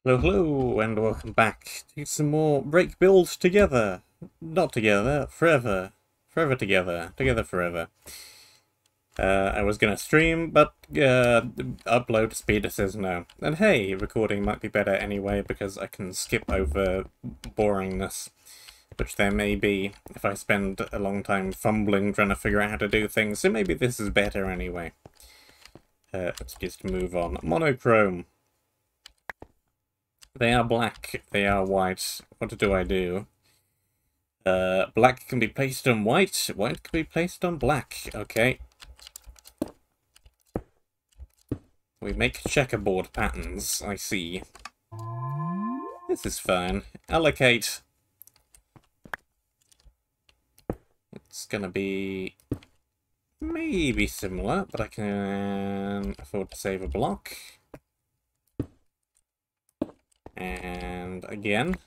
Hello, hello, and welcome back to some more Break Build together. Not together, forever. Forever together. Together forever. I was gonna stream, but upload speed says no. And hey, recording might be better anyway, because I can skip over boringness, which there may be if I spend a long time fumbling trying to figure out how to do things, so maybe this is better anyway. Let's just move on. Monochrome. They are black, they are white. What do I do? Black can be placed on white, white can be placed on black. Okay. We make checkerboard patterns, I see. This is fine. Allocate. It's gonna be maybe similar, but I can afford to save a block. And again.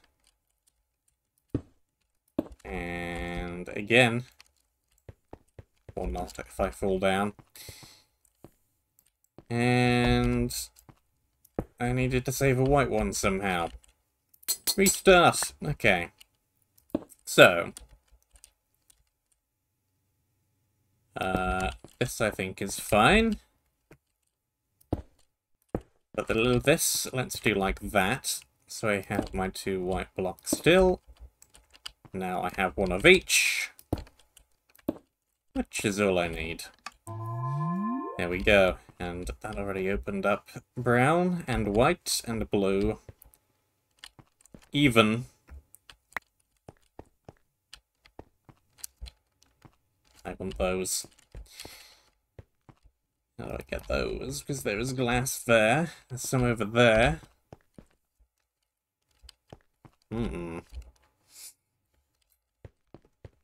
And again. Or not if I fall down. And I needed to save a white one somehow. Restart. Okay. So. This I think is fine. But the little this, let's do like that. So I have my two white blocks still. Now I have one of each. Which is all I need. There we go. And that already opened up brown and white and blue. Even. I want those. How do I get those? Because there is glass there. There's some over there.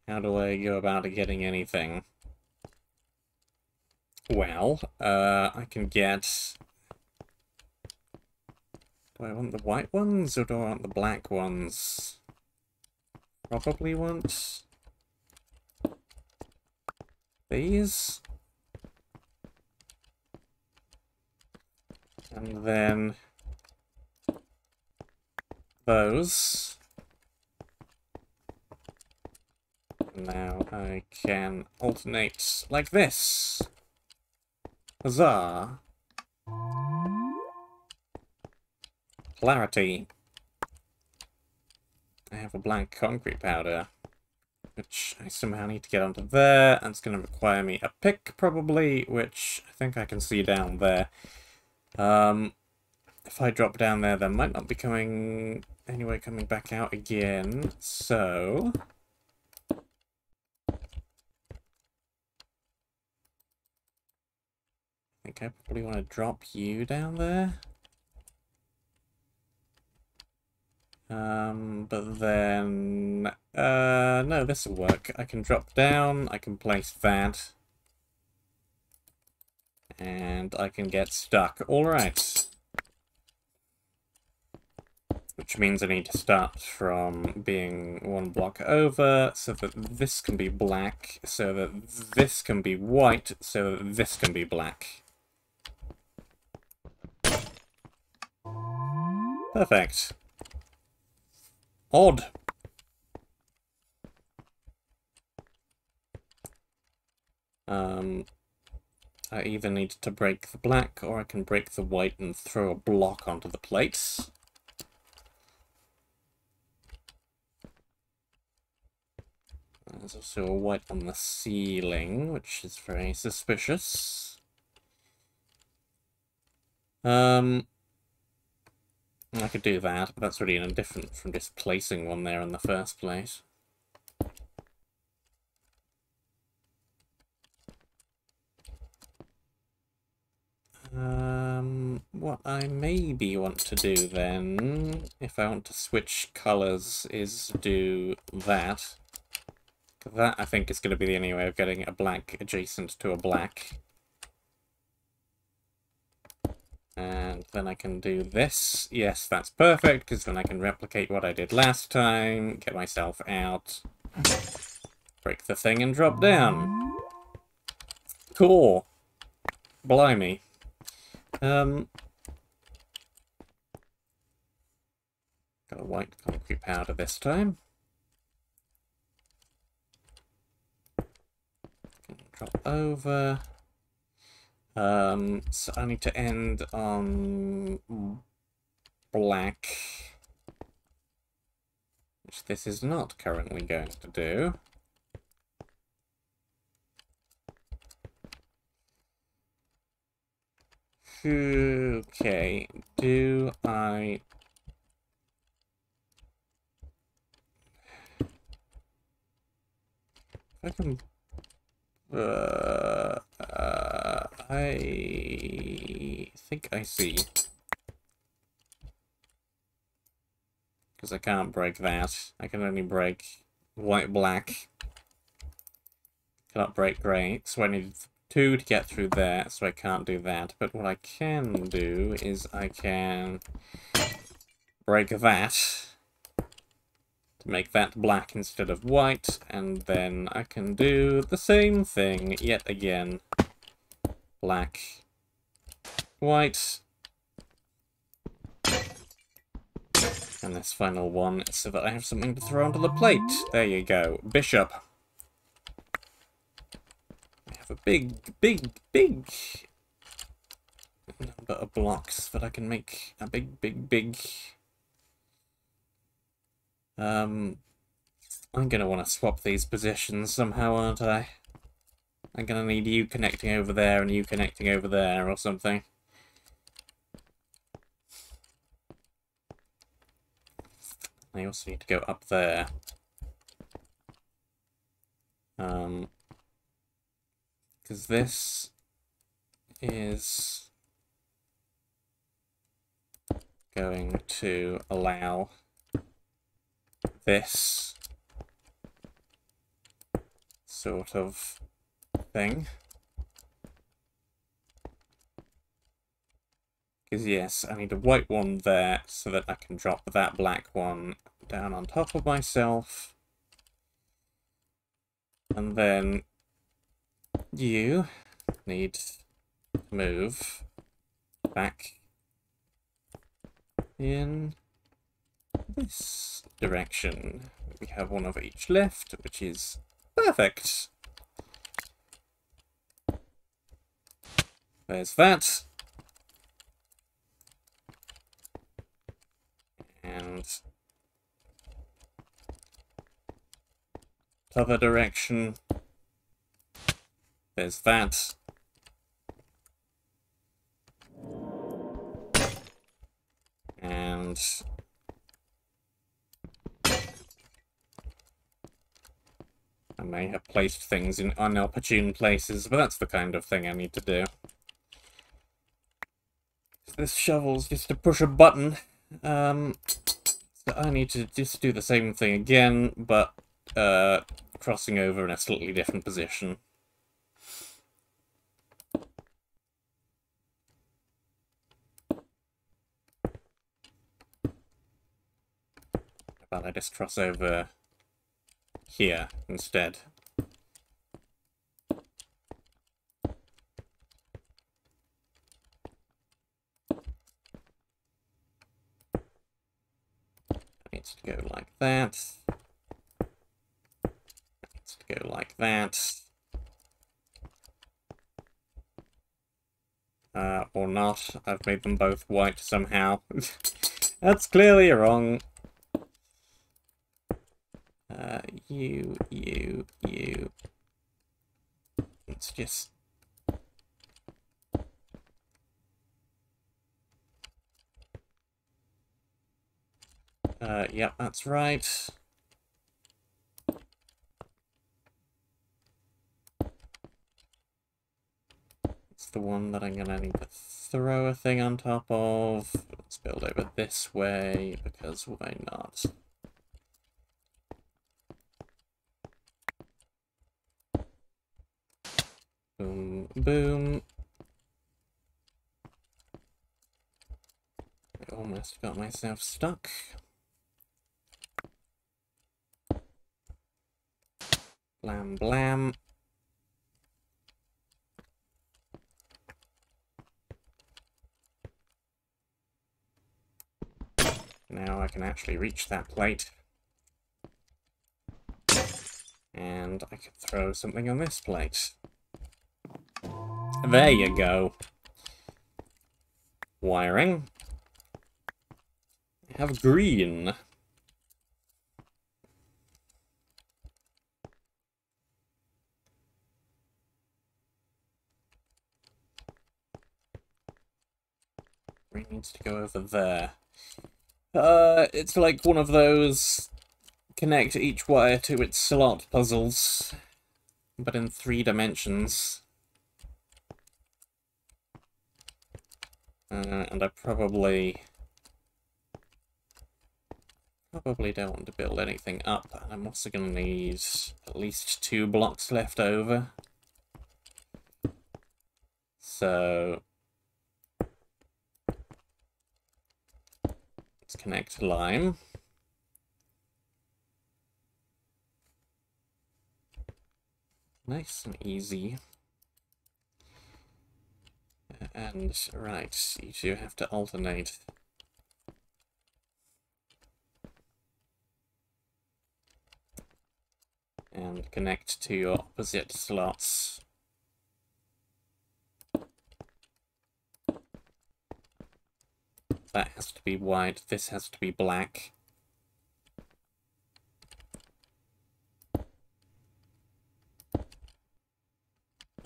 How do I go about getting anything? Well, I can get... Do I want the white ones, or do I want the black ones? Probably want... these. And then... those. Now I can alternate like this. Huzzah! Clarity. I have a black concrete powder, which I somehow need to get onto there, and it's going to require me a pick, probably, which I think I can see down there. If I drop down there, there might not be coming back out again, so... I think I probably want to drop you down there. But then... no, this will work. I can drop down, I can place that. And I can get stuck. Alright. Which means I need to start from being one block over, so that this can be black, so that this can be white, so that this can be black. Perfect. Odd. I either need to break the black, or I can break the white and throw a block onto the plates. There's also a white on the ceiling, which is very suspicious. I could do that, but that's really indifferent from just placing one there in the first place. What I maybe want to do then, if I want to switch colours, is do that. That, I think, is going to be the only way of getting a black adjacent to a black. And then I can do this. Yes, that's perfect, because then I can replicate what I did last time, get myself out, break the thing, and drop down. Cool. Blimey. Got a white concrete powder this time. Drop over. So I need to end on black, which this is not currently going to do. Okay, do I... I can... I think I see. Because I can't break that. I can only break white-black. Cannot break grey, so I need 2 to get through there, so I can't do that. But what I can do is I can break that to make that black instead of white, and then I can do the same thing yet again. Black, white, and this final one so that I have something to throw onto the plate. There you go. Bishop. I have a big number of blocks that I can make a big... I'm gonna want to swap these positions somehow, aren't I? I'm gonna need you connecting over there and you connecting over there or something. I also need to go up there. Because this is going to allow this sort of thing. Because yes, I need a white one there so that I can drop that black one down on top of myself. And then you need to move back in this direction. We have one of each left, which is perfect. There's that. And other direction. There's that. And I may have placed things in inopportune places, but that's the kind of thing I need to do. This shovel's just to push a button. So I need to just do the same thing again, but crossing over in a slightly different position. But I just cross over here instead. Needs to go like that. Needs to go like that. Or not. I've made them both white somehow. That's clearly wrong. You. It's just... Yep, that's right. It's the one that I'm gonna need to throw a thing on top of. Let's build over this way, because why not? Boom, boom. I almost got myself stuck. Blam, blam. now I can actually reach that plate. And I can throw something on this plate. There you go. Wiring. I have green. Green needs to go over there. It's like one of those connect each wire to its slot puzzles, but in 3 dimensions. And I probably don't want to build anything up, and I'm also going to need at least 2 blocks left over. So let's connect lime. Nice and easy. And, right, you two have to alternate. And connect to your opposite slots. That has to be white, this has to be black.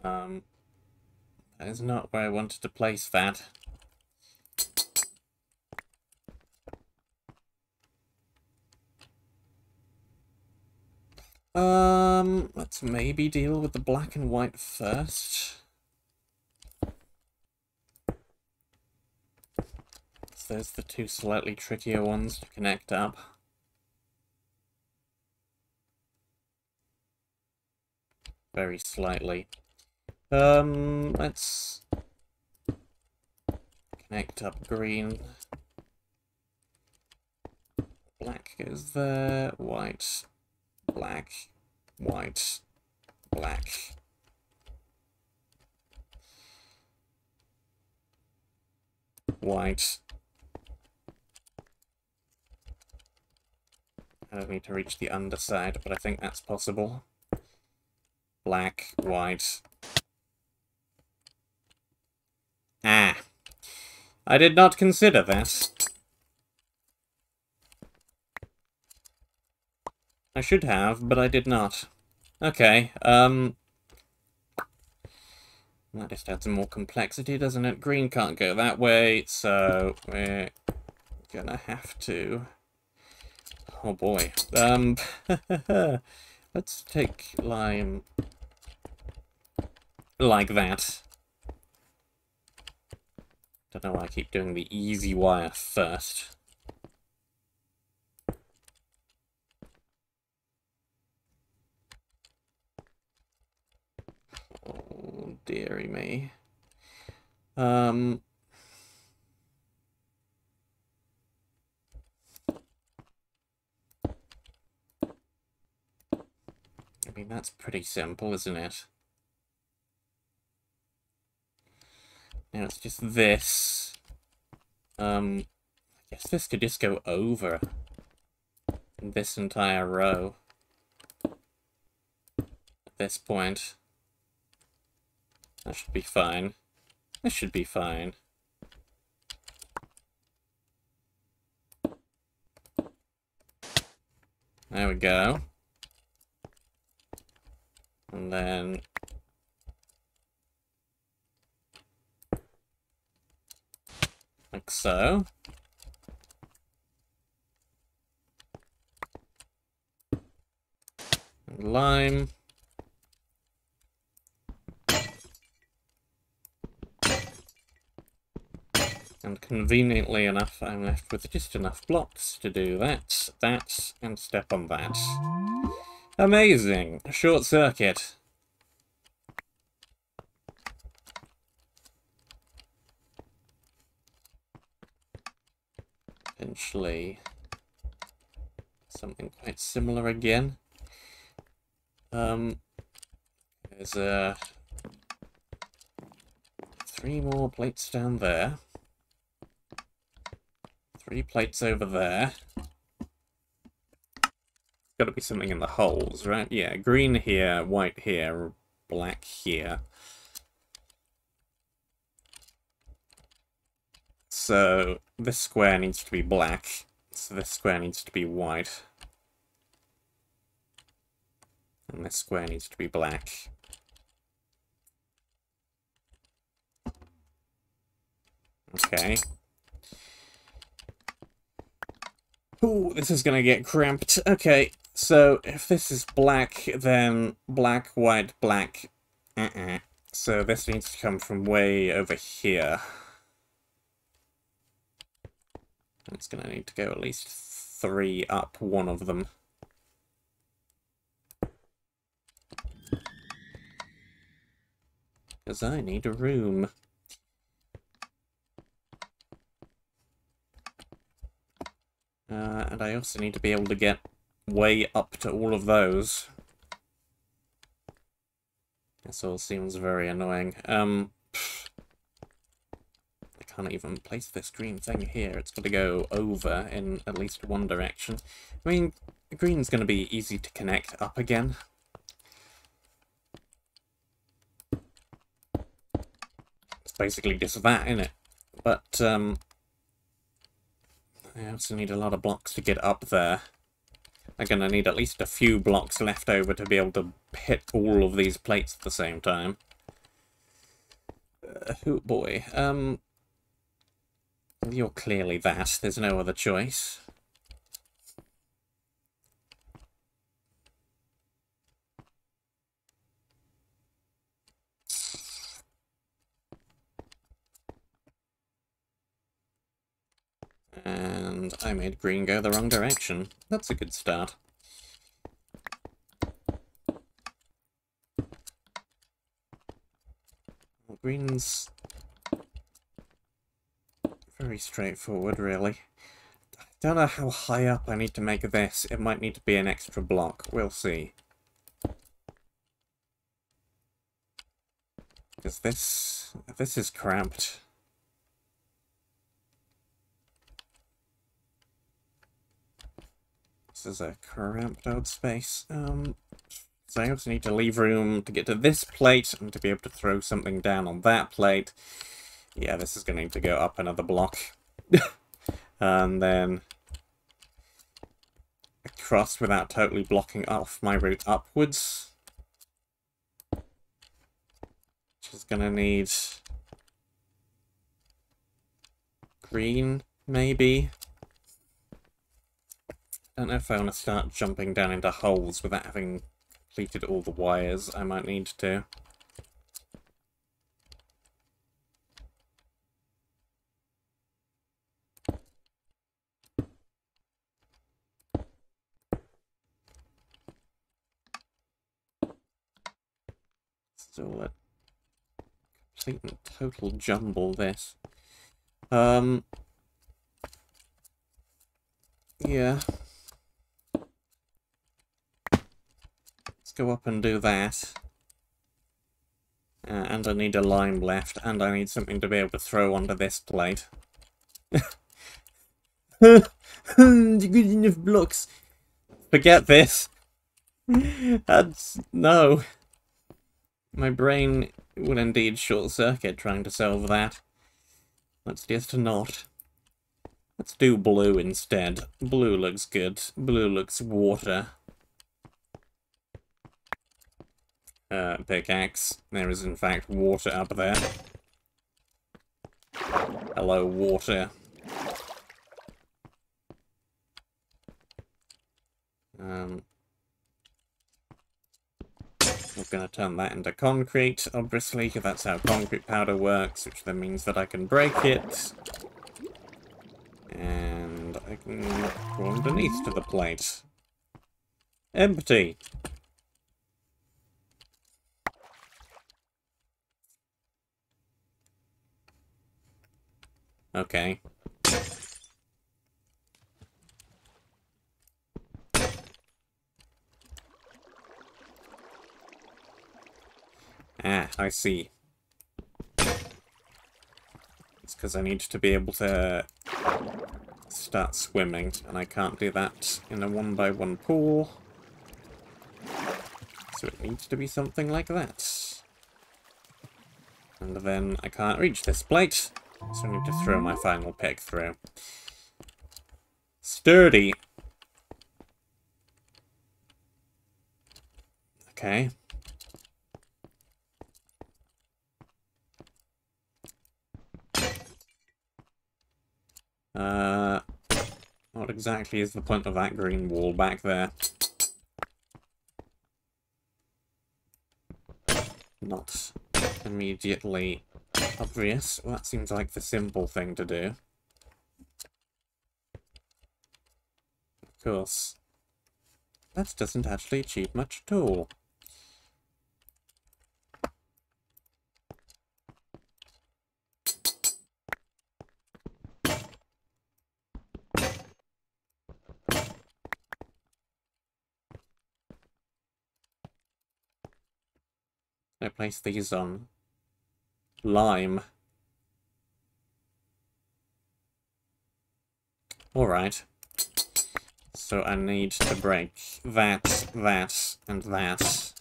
That is not where I wanted to place that. Let's maybe deal with the black and white first. So there's the 2 slightly trickier ones to connect up. Very slightly. Let's connect up green. Black goes there, white, black, white, black. White. I don't need to reach the underside, but I think that's possible. Black, white. Ah. I did not consider that. I should have, but I did not. Okay, that just adds some more complexity, doesn't it? Green can't go that way, so we're gonna have to... Oh boy. Let's take lime like that. Don't know why I keep doing the easy wire first. Oh, dearie me. I mean, that's pretty simple, isn't it? Now it's just this. I guess this could just go over this entire row at this point. That should be fine. This should be fine. There we go. And then... like so. And lime. And conveniently enough, I'm left with just enough blocks to do that, and step on that. Amazing! A short circuit. Potentially something quite similar again. There's 3 more plates down there. 3 plates over there. Got to be something in the holes, right? Yeah, green here, white here, black here. So this square needs to be black. So this square needs to be white. And this square needs to be black. Okay. Ooh, this is gonna get cramped. Okay, so if this is black, then black, white, black. So this needs to come from way over here. It's gonna need to go at least 3 up one of them. Because I need a room. And I also need to be able to get way up to all of those. This all seems very annoying. I can't even place this green thing here. It's got to go over in at least one direction. I mean, green's going to be easy to connect up again. It's basically just that, isn't it? But, I also need a lot of blocks to get up there. I'm going to need at least a few blocks left over to be able to hit all of these plates at the same time. Oh boy. You're clearly that. There's no other choice. And I made green go the wrong direction. That's a good start. Well, green's very straightforward, really. I don't know how high up I need to make this. It might need to be an extra block. We'll see. Because this is cramped. This is a cramped old space. So I also need to leave room to get to this plate and to be able to throw something down on that plate. Yeah, this is going to need to go up another block. And then across without totally blocking off my route upwards. Which is going to need green, maybe. I don't know if I want to start jumping down into holes without having completed all the wires. I might need to. Still a complete and total jumble, this. Yeah. Let's go up and do that. And I need a line left, and I need something to be able to throw onto this plate. Good enough blocks. Forget this. No. My brain will indeed short circuit trying to solve that. Let's just not. Let's do blue instead. Blue looks good. Blue looks water. Pickaxe. There is in fact water up there. Hello, water. We're going to turn that into concrete, obviously, because that's how concrete powder works, which then means that I can break it. And I can go underneath to the plate. Empty! Okay. Ah, I see. It's because I need to be able to start swimming, and I can't do that in a 1x1 pool. So it needs to be something like that. And then I can't reach this plate, so I need to throw my final peg through. Sturdy. Okay. What exactly is the point of that green wall back there? Not immediately obvious. Well, that seems like the simple thing to do. Of course. That doesn't actually achieve much at all. I place these on lime. Alright. So I need to break that, that, and that.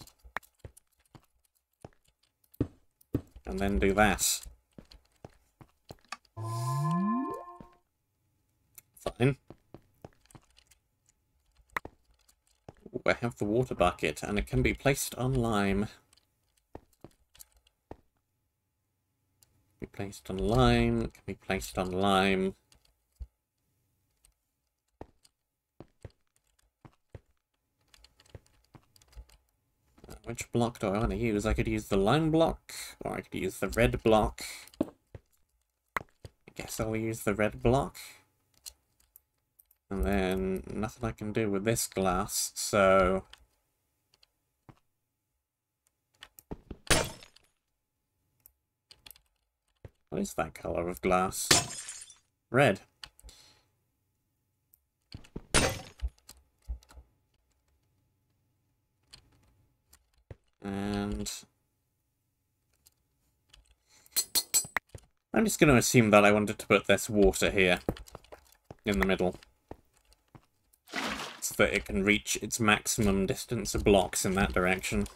And then do that. Fine. Ooh, I have the water bucket, and it can be placed on lime. Be placed on lime, can be placed on lime. Which block do I want to use? I could use the lime block, or I could use the red block. I guess I'll use the red block. And then nothing I can do with this glass, so... What is that colour of glass? Red. And... I'm just going to assume that I wanted to put this water here, in the middle. So that it can reach its maximum distance of blocks in that direction.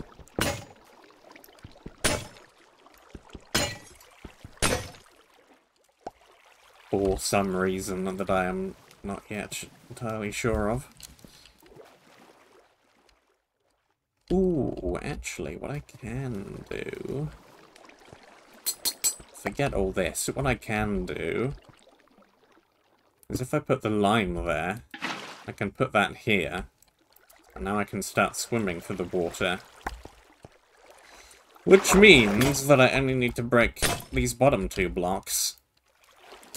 For some reason that I am not yet entirely sure of. Ooh, actually, what I can do... Forget all this. What I can do is if I put the lime there, I can put that here, and now I can start swimming through the water. Which means that I only need to break these bottom two blocks.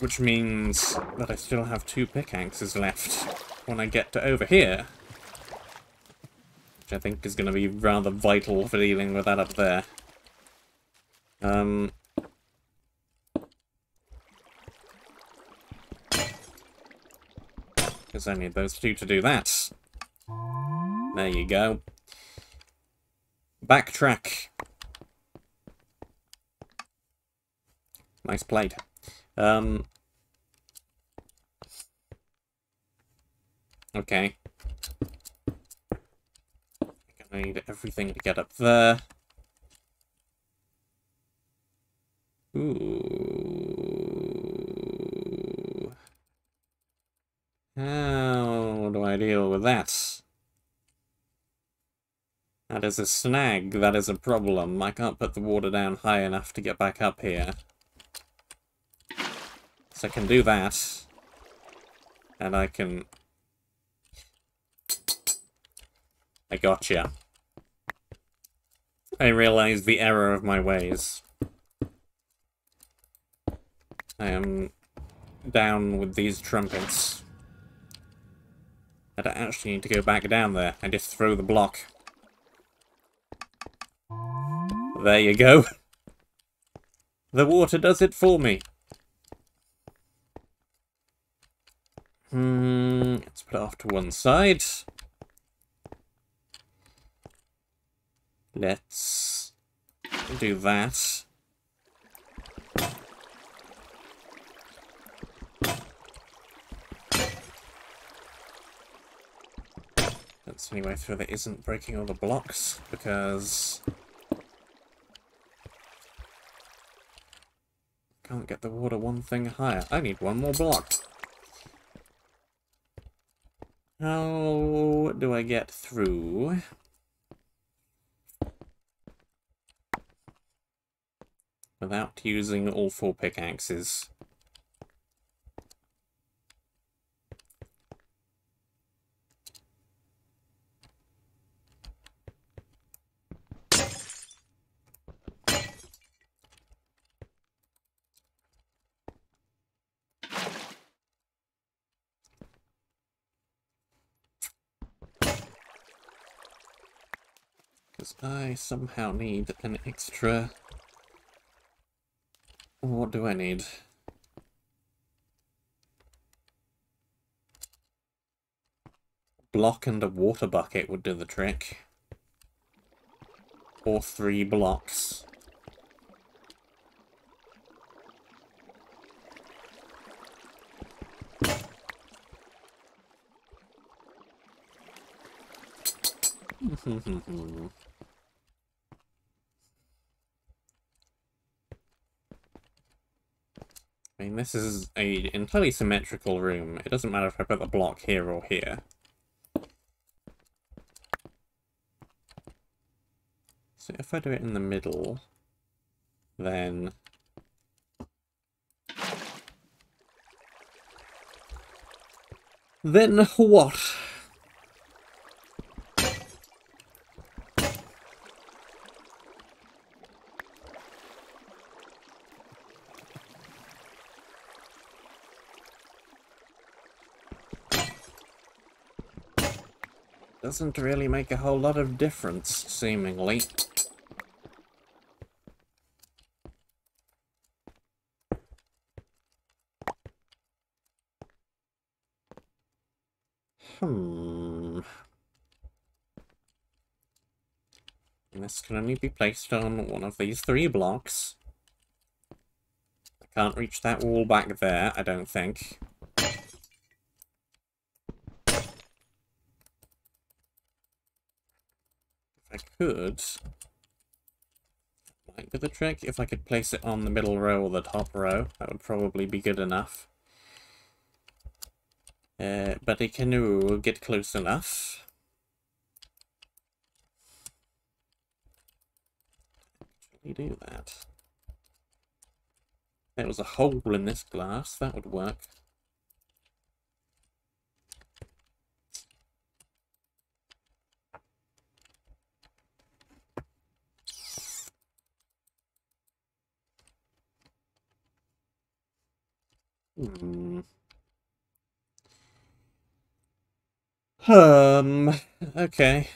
Which means that I still have 2 pickaxes left when I get to over here. Which I think is going to be rather vital for dealing with that up there. Because I need those 2 to do that. There you go. Backtrack. Nice played. Okay. I need everything to get up there. Ooh. How do I deal with that? That is a snag. That is a problem. I can't put the water down high enough to get back up here. So I can do that. And I can... I gotcha. I realize the error of my ways. I am down with these trumpets. I don't actually need to go back down there. I just throw the block. There you go. The water does it for me. Let's put it off to one side. Let's do that. That's the only way through that isn't breaking all the blocks, because can't get the water one thing higher. I need one more block. How do I get through without using all 4 pickaxes? Because I somehow need an extra... What do I need? Block and a water bucket would do the trick. Or 3 blocks. I mean, this is an entirely symmetrical room. It doesn't matter if I put the block here or here. So if I do it in the middle, then... Then what? Doesn't really make a whole lot of difference, seemingly. And this can only be placed on one of these 3 blocks. I can't reach that wall back there, I don't think. I could. Might be the trick. If I could place it on the middle row or the top row, that would probably be good enough. But a canoe will get close enough. Actually do that. There was a hole in this glass, that would work. Okay.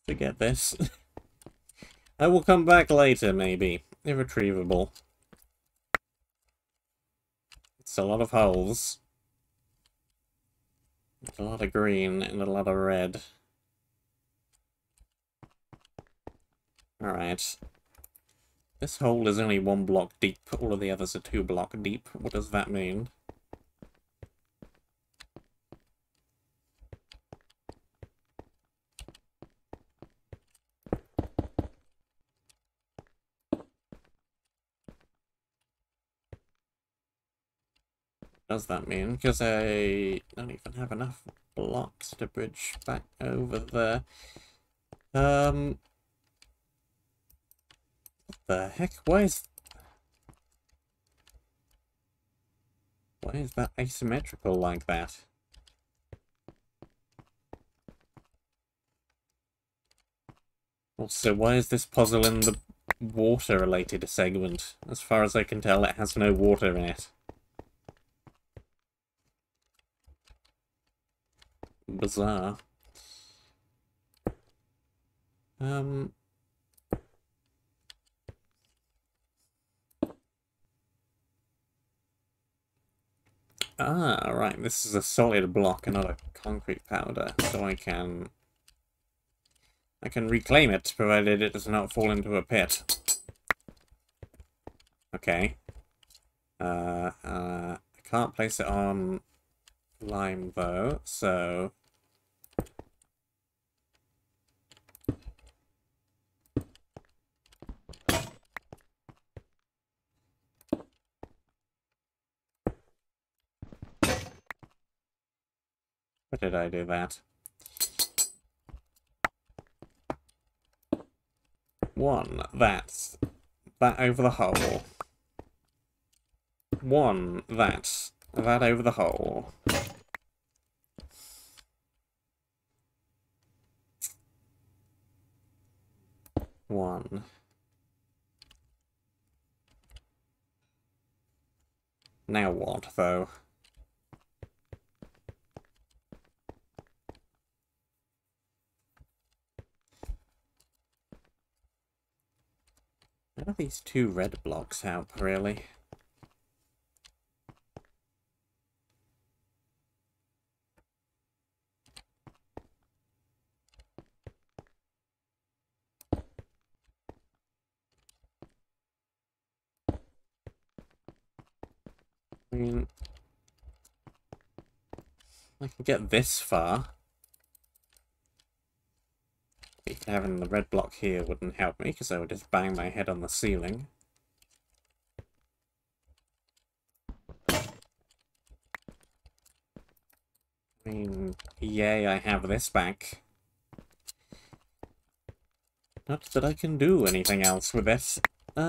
Forget this. I will come back later, maybe. Irretrievable. It's a lot of holes. A lot of green and a lot of red. Alright. This hole is only 1 block deep. All of the others are 2 block deep. What does that mean? Does that mean? Because I don't even have enough blocks to bridge back over there. What the heck? Why is that asymmetrical like that? Also, why is this puzzle in the water-related segment? As far as I can tell, it has no water in it. Bizarre. Right, this is a solid block and not a concrete powder, so I can I can reclaim it, provided it does not fall into a pit. Okay. I can't place it on lime, though, so... Where did I do that? One, that over the hole. One, that over the hole. One. Now what, though? How do these two red blocks help, really? I mean, I can get this far. Having the red block here wouldn't help me, because I would just bang my head on the ceiling. I mean, yay, I have this back. Not that I can do anything else with it. I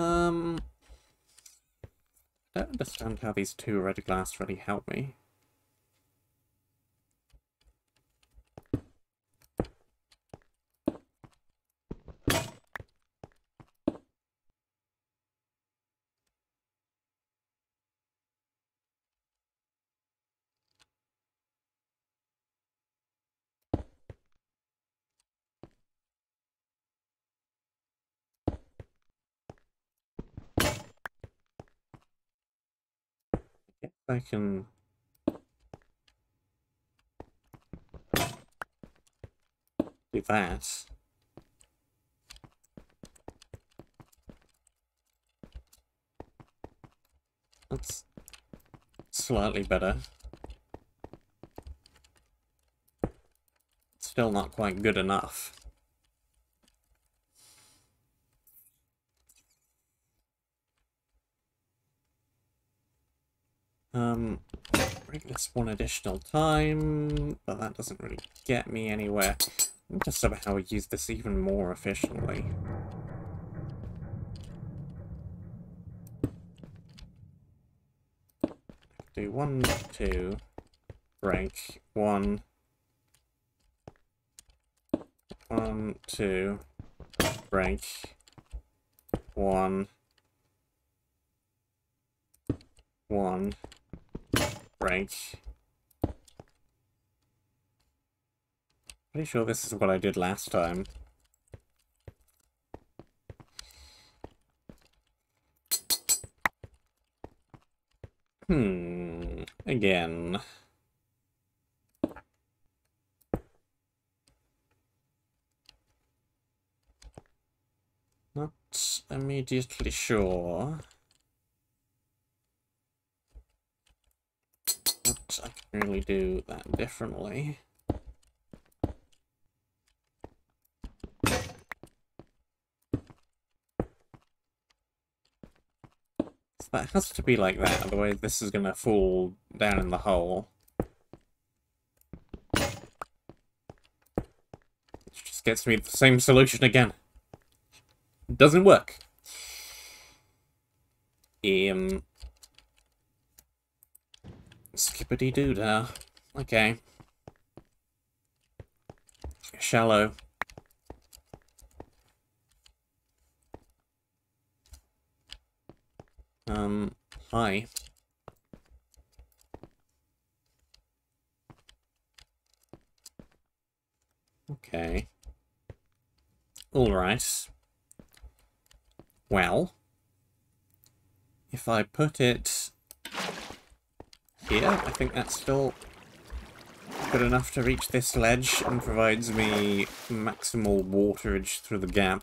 don't understand how these two red glass really help me. Yep, I can... do that. That's slightly better. Still not quite good enough. Break this one additional time, but that doesn't really get me anywhere. I need to somehow use this even more efficiently. Do 1, 2, break, 1, 1, 2, break, 1, 1, break. Pretty sure this is what I did last time. Again. Not immediately sure. But I can really do that differently. That has to be like that, otherwise this is gonna fall down in the hole. Which just gets me the same solution again. Doesn't work. Skippity-doo-dah. Okay. Shallow. Hi. Okay. Alright. Well, if I put it here, I think that's still good enough to reach this ledge and provides me maximal waterage through the gap.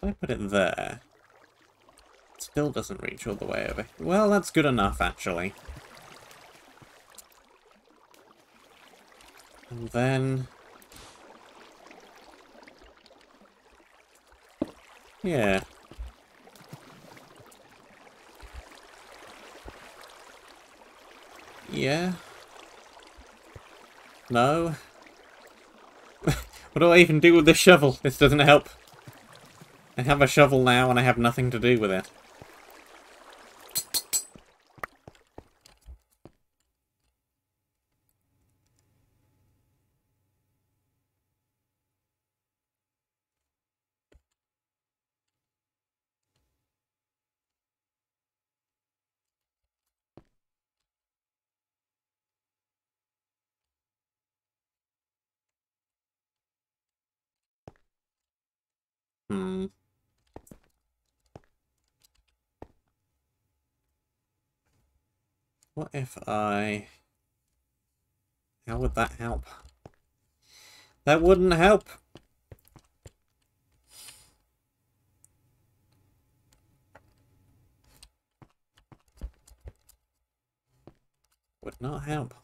If I put it there, it still doesn't reach all the way over. Well, that's good enough, actually. And then... yeah. Yeah. No. What do I even do with this shovel? This doesn't help. I have a shovel now and I have nothing to do with it. What if I... how would that help? That wouldn't help! Would not help.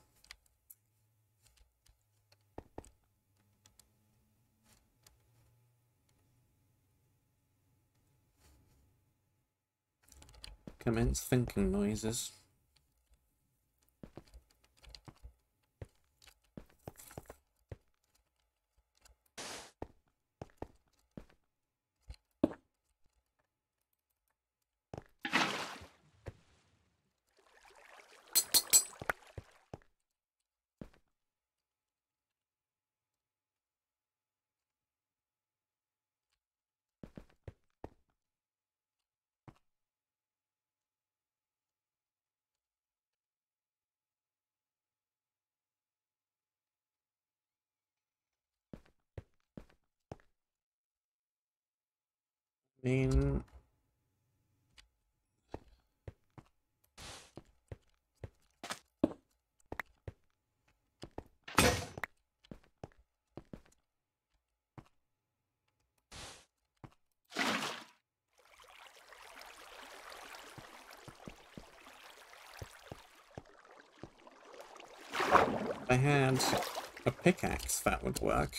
Commence thinking noises. I mean... if I had a pickaxe, that would work.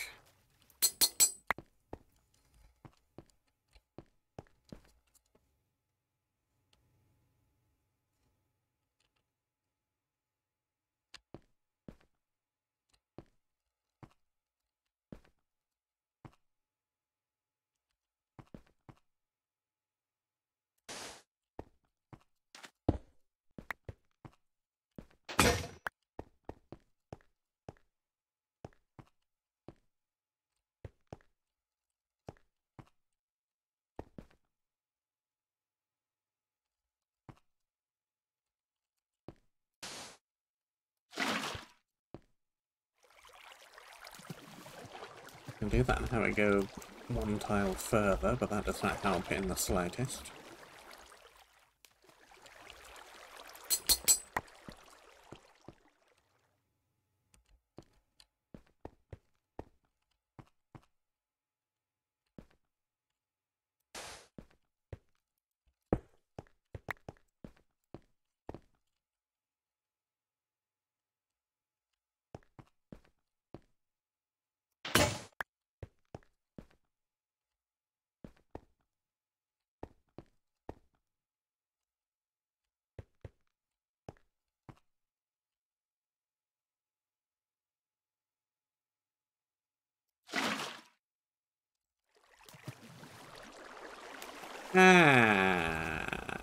I can do that and have it go one tile further, but that does not help in the slightest. Ah.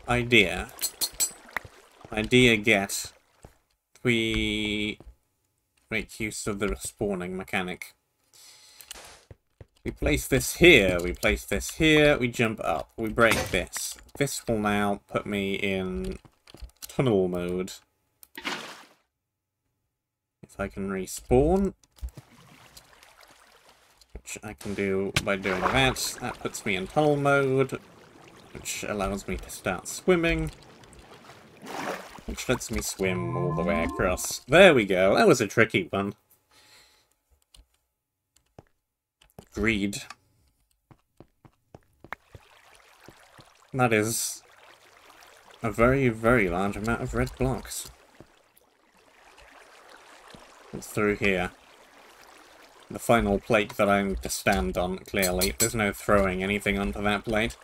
Idea. Idea get. We make use of the respawning mechanic. We place this here, we place this here, we jump up, we break this. This will now put me in tunnel mode. If I can respawn, which I can do by doing that, that puts me in tunnel mode, which allows me to start swimming, which lets me swim all the way across. There we go, that was a tricky one. Greed. That is a very, very large amount of red blocks. What's through here? The final plate that I need to stand on, clearly. There's no throwing anything onto that plate.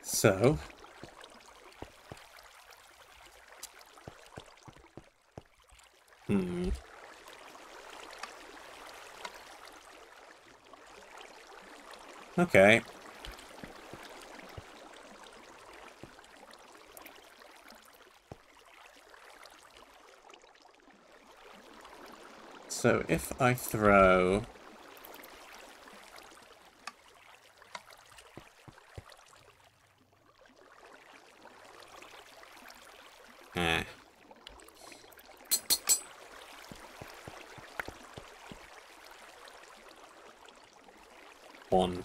So... Okay. So if I throw... Ah. One.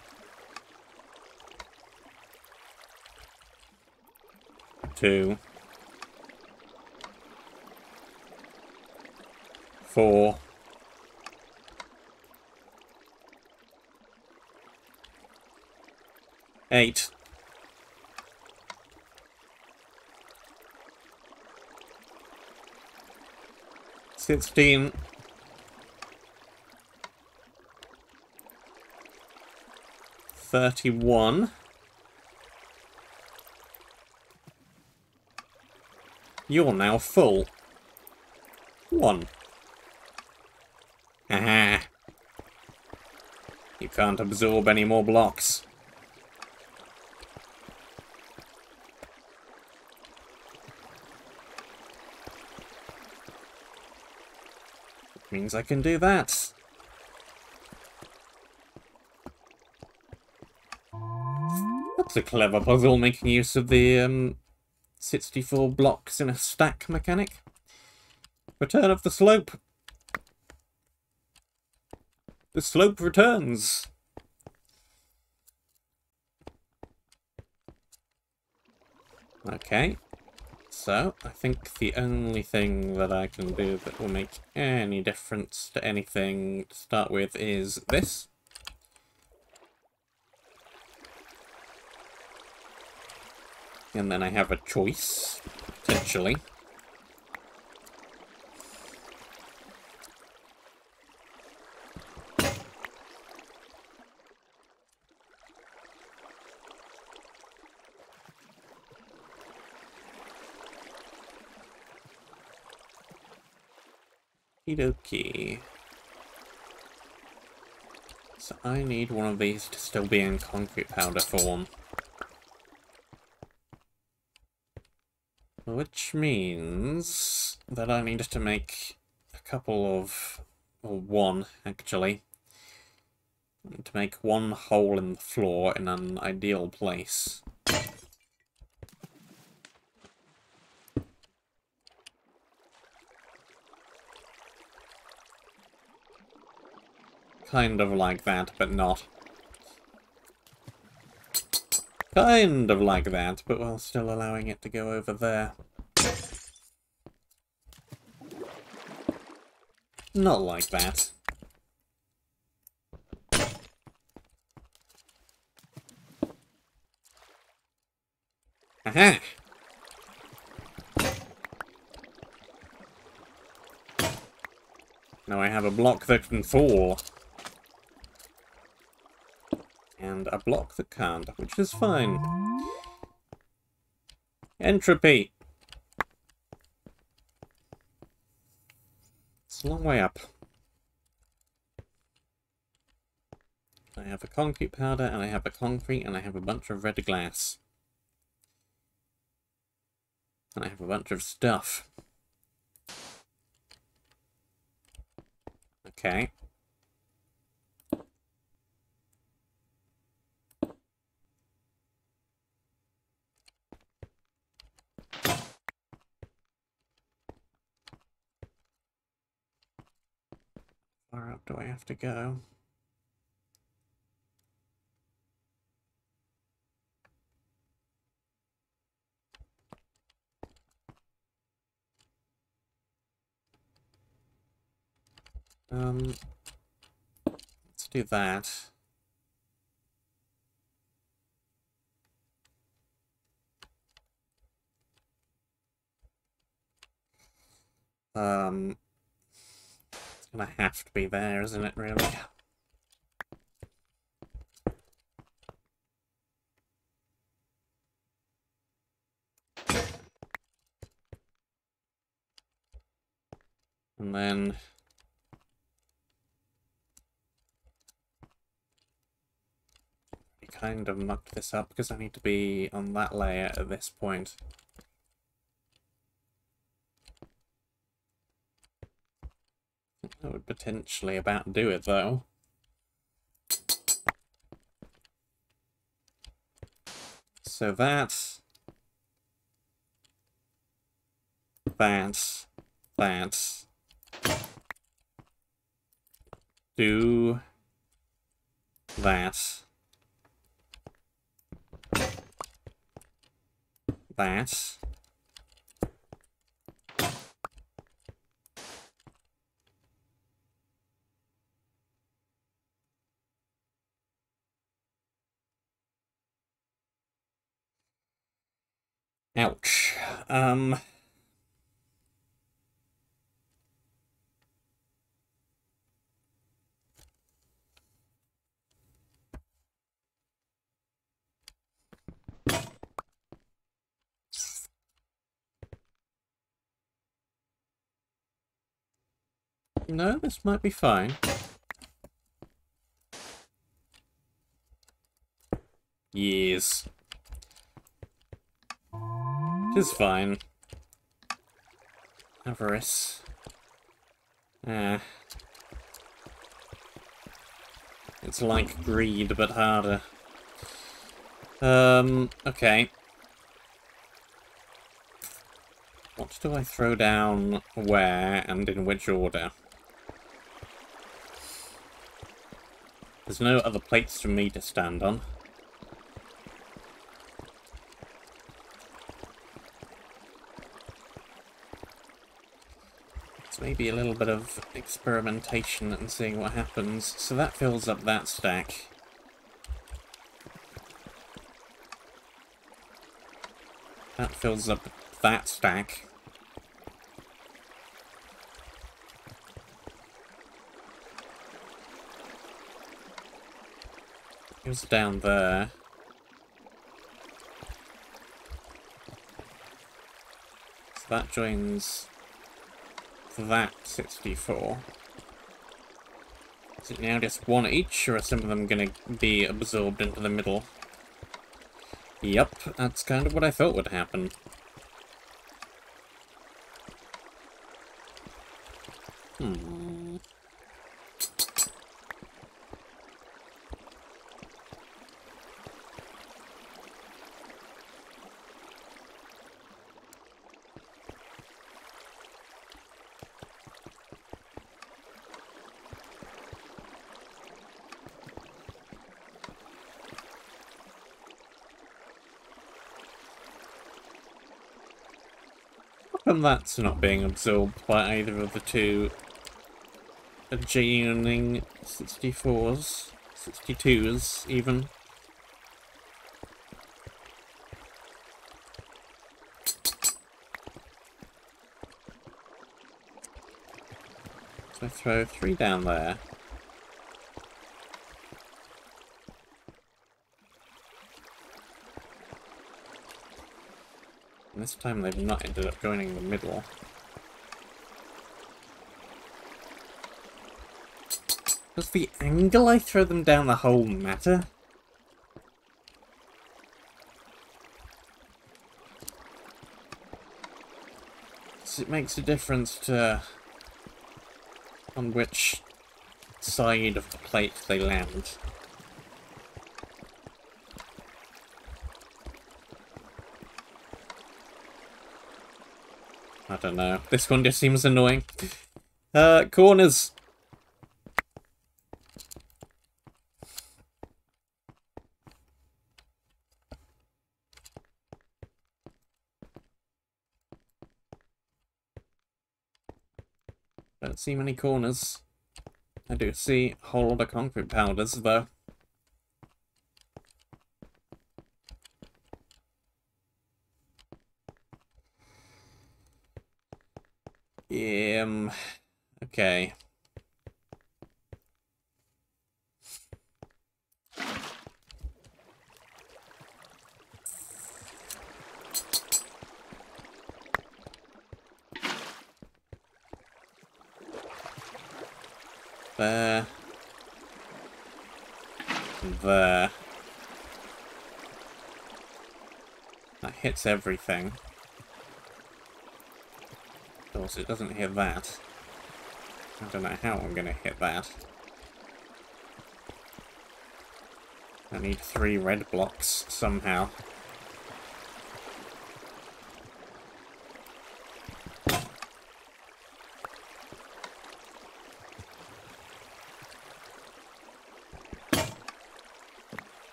2. 4. 8. 16. 31. You're now full. 1. Haha. You can't absorb any more blocks. Means I can do that. That's a clever puzzle, making use of the 64 blocks in a stack mechanic. Return of the slope. The slope returns. Okay. So, I think the only thing that I can do that will make any difference to anything to start with is this. And then I have a choice, potentially. Okie. So I need one of these to still be in concrete powder form. Which means that I need to make a couple of... or one, actually. To make one hole in the floor in an ideal place. Kind of like that, but not. Kind of like that, but while still allowing it to go over there. Not like that. Aha! Now I have a block that can fall. And a block that can't, which is fine. Entropy! It's a long way up. I have a concrete powder, and I have a concrete, and I have a bunch of red glass. And I have a bunch of stuff. Okay. Far up do I have to go? Let's do that. It's gonna have to be there, isn't it, really? And then... I kind of mucked this up because I need to be on that layer at this point. That would potentially about do it, though. So that... do that. That. Ouch. No, this might be fine. Yes. It is fine. Avarice. Ah. It's like greed, but harder. Okay. What do I throw down where and in which order? There's no other plates for me to stand on. It's maybe a little bit of experimentation and seeing what happens. So that fills up that stack. That fills up that stack. Goes down there. So that joins that 64. Is it now just one each, or are some of them going to be absorbed into the middle? Yep, that's kind of what I thought would happen. And that's not being absorbed by either of the two adjoining 64s, 62s even. So I throw 3 down there. And this time they've not ended up joining the middle. Does the angle I throw them down the hole matter? It makes a difference to on which side of the plate they land. I don't know. This one just seems annoying. Corners. Don't see many corners. I do see a whole lot of concrete powders, though. Okay. There. There. That hits everything. Of course, it doesn't hit that. I don't know how I'm gonna hit that. I need 3 red blocks somehow.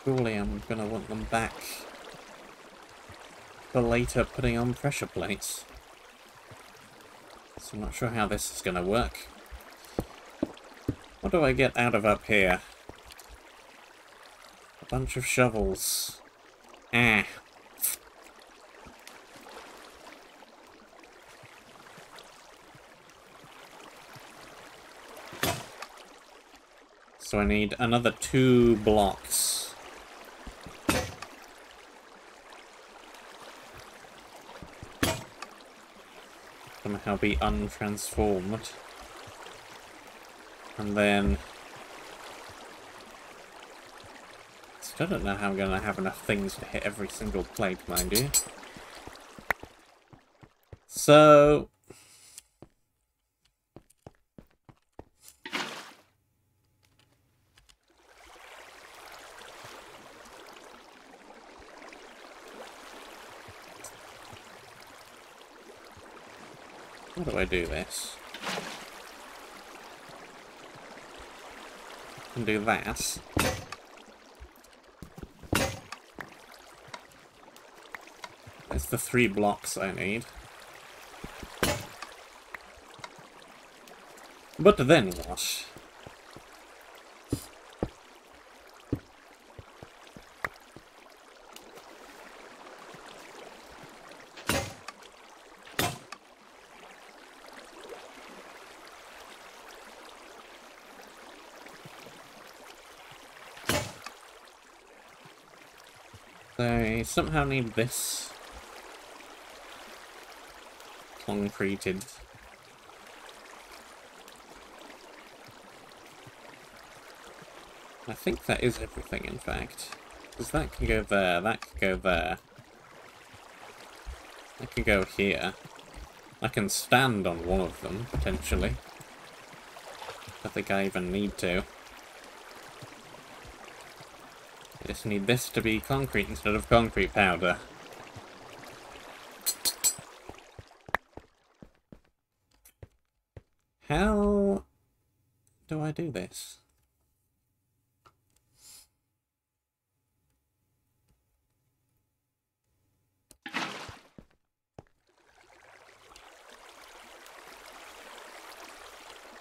Surely I'm gonna want them back for later putting on pressure plates. So I'm not sure how this is gonna work. What do I get out of up here? A bunch of shovels. Ah. So I need another 2 blocks. Somehow be untransformed. And then... Still don't know how I'm going to have enough things to hit every single plate, mind you. So... How do I do this? I can do that. That's the 3 blocks I need. But then what? I somehow need this concreted. I think that is everything, in fact. Because that can go there, that can go there. That can go here. I can stand on one of them, potentially. I think I even need to. I just need this to be concrete instead of concrete powder. How do I do this?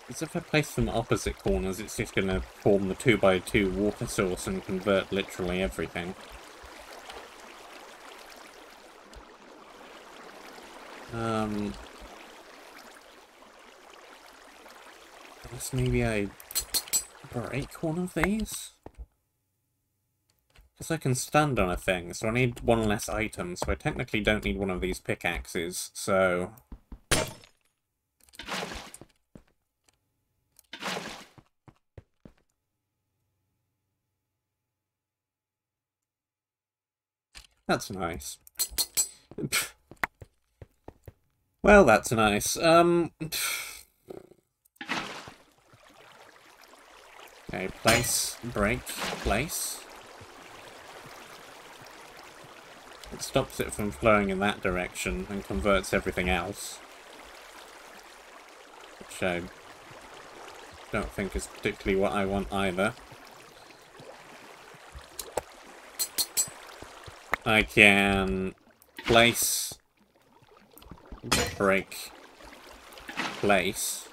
Because if I place them opposite corners, it's just going to form the 2x2 water source and convert literally everything. I guess maybe I break one of these? Because I can stand on a thing, so I need one less item, so I technically don't need one of these pickaxes, so... That's nice. Well, that's nice. Okay, place, break, place. It stops it from flowing in that direction and converts everything else. Which I don't think is particularly what I want either. I can place, break, place.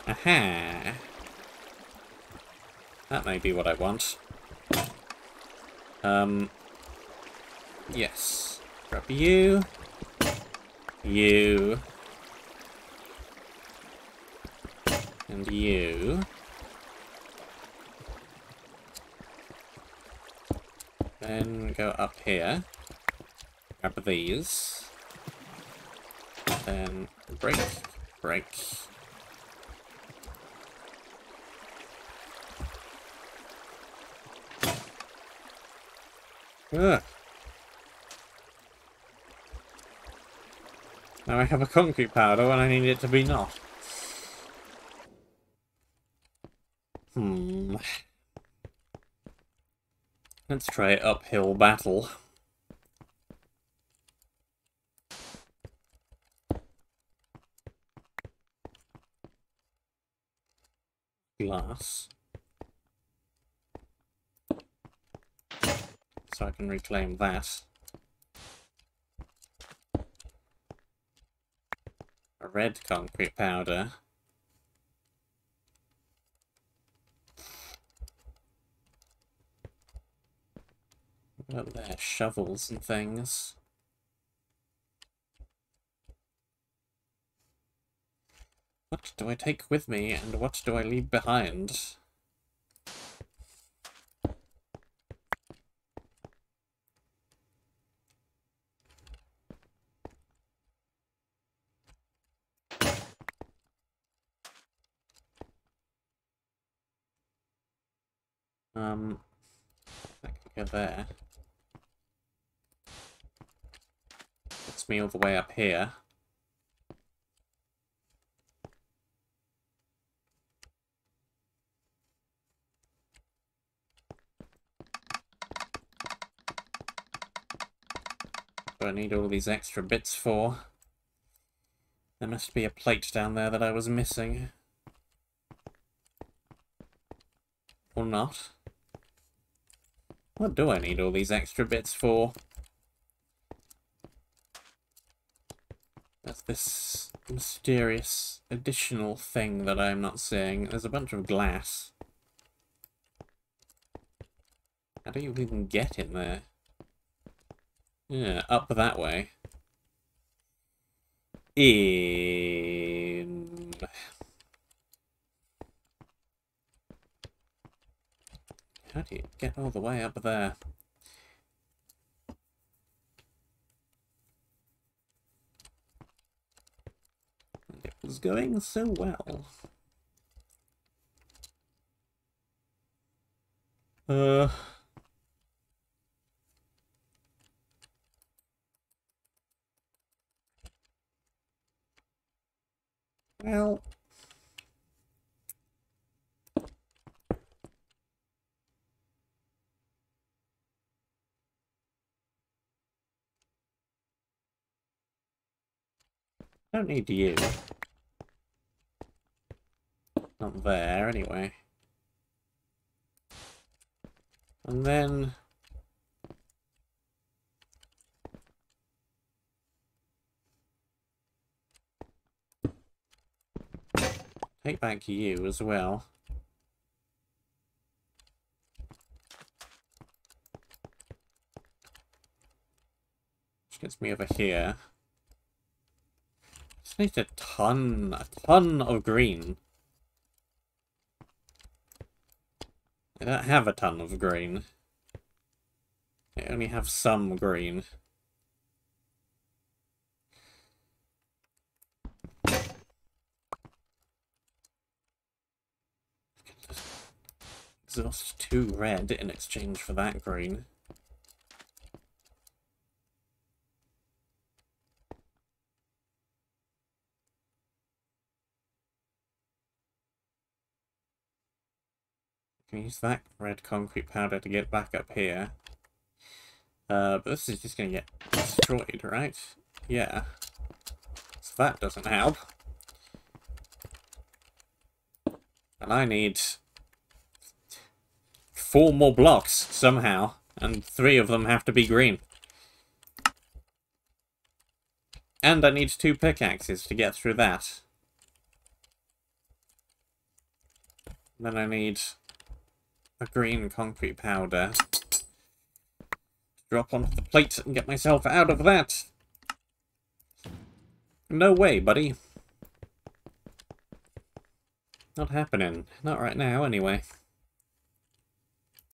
Aha! That may be what I want. Yes. Grab you. You. And you. Then go up here. Grab these. Then break, break. Ugh. Now I have a concrete powder when I need it to be not. Let's try an uphill battle. Glass. So I can reclaim that. A red concrete powder. What about there? Shovels and things. What do I take with me, and what do I leave behind? That can go there. Gets me all the way up here. What do I need all these extra bits for? There must be a plate down there that I was missing. Or not. What do I need all these extra bits for? There's this mysterious additional thing that I'm not seeing. There's a bunch of glass. How do you even get in there? Yeah, up that way. In... How do you get all the way up there? And it was going so well. Well... I don't need you. Not there, anyway. And then... take back you as well. Which gets me over here. Just need a ton of green. I don't have a ton of green. I only have some green. Exhaust 2 red in exchange for that green. can use that red concrete powder to get back up here. But this is just going to get destroyed, right? Yeah. So that doesn't help. And I need 4 more blocks, somehow. And 3 of them have to be green. And I need 2 pickaxes to get through that. Then I need a green concrete powder. Drop onto the plate and get myself out of that. No way, buddy. Not happening. Not right now, anyway.